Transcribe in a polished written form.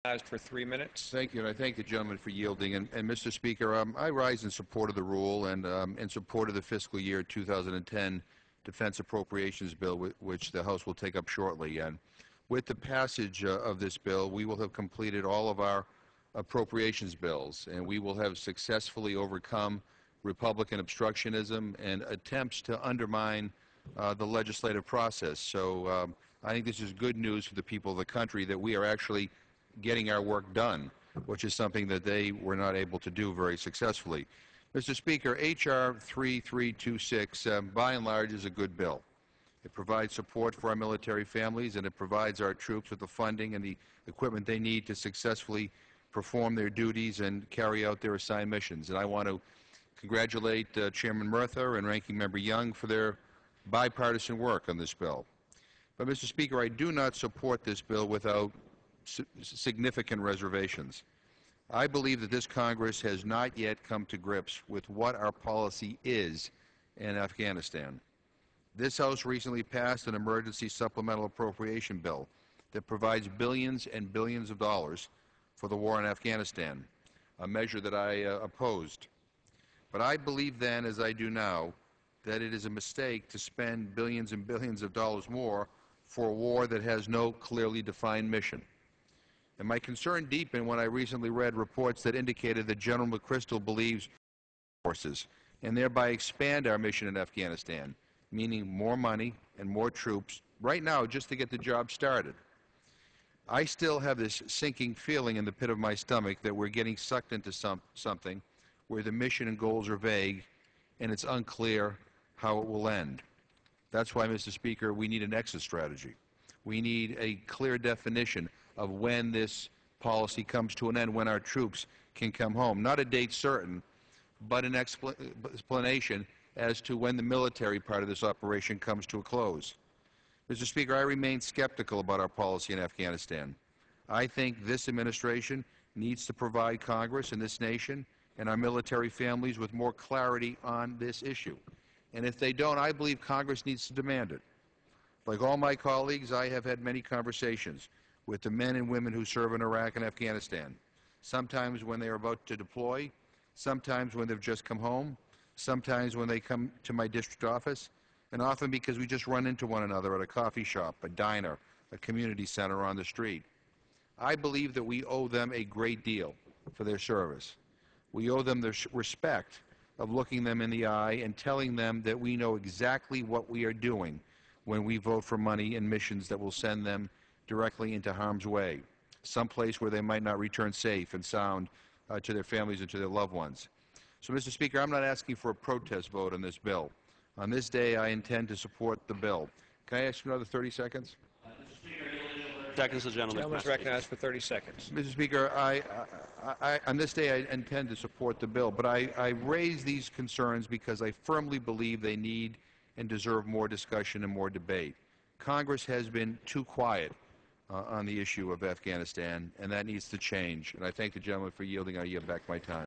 For 3 minutes. Thank you, and I thank the gentleman for yielding. And Mr. Speaker, I rise in support of the rule and in support of the fiscal year 2010 Defense Appropriations Bill, which the House will take up shortly. And with the passage of this bill, we will have completed all of our appropriations bills, and we will have successfully overcome Republican obstructionism and attempts to undermine the legislative process. So I think this is good news for the people of the country that we are actually getting our work done, which is something that they were not able to do very successfully. Mr. Speaker, H.R. 3326, by and large, is a good bill. It provides support for our military families, and it provides our troops with the funding and the equipment they need to successfully perform their duties and carry out their assigned missions. And I want to congratulate Chairman Murtha and Ranking Member Young for their bipartisan work on this bill. But, Mr. Speaker, I do not support this bill without significant reservations. I believe that this Congress has not yet come to grips with what our policy is in Afghanistan. This House recently passed an emergency supplemental appropriation bill that provides billions and billions of dollars for the war in Afghanistan, a measure that I opposed. But I believe then, as I do now, that it is a mistake to spend billions and billions of dollars more for a war that has no clearly defined mission. And my concern deepened when I recently read reports that indicated that General McChrystal believes forces and thereby expand our mission in Afghanistan, meaning more money and more troops right now just to get the job started. I still have this sinking feeling in the pit of my stomach that we're getting sucked into something where the mission and goals are vague and it's unclear how it will end. That's why, Mr. Speaker, we need an exit strategy. We need a clear definition of when this policy comes to an end, when our troops can come home. Not a date certain, but an explanation as to when the military part of this operation comes to a close. Mr. Speaker, I remain skeptical about our policy in Afghanistan. I think this administration needs to provide Congress and this nation and our military families with more clarity on this issue. And if they don't, I believe Congress needs to demand it. Like all my colleagues, I have had many conversations with the men and women who serve in Iraq and Afghanistan, sometimes when they are about to deploy, sometimes when they've just come home, sometimes when they come to my district office, and often because we just run into one another at a coffee shop, a diner, a community center, or on the street. I believe that we owe them a great deal for their service. We owe them the respect of looking them in the eye and telling them that we know exactly what we are doing when we vote for money and missions that will send them directly into harm's way, someplace where they might not return safe and sound to their families and to their loved ones. So, Mr. Speaker, I'm not asking for a protest vote on this bill. On this day, I intend to support the bill. Can I ask for another 30 seconds? Mr. Speaker, seconds, the gentleman. Gentleman's recognized for 30 seconds. Mr. Speaker, on this day, I intend to support the bill, but I raise these concerns because I firmly believe they need and deserve more discussion and more debate. Congress has been too quiet on the issue of Afghanistan, and that needs to change. And I thank the gentleman for yielding. I yield back my time.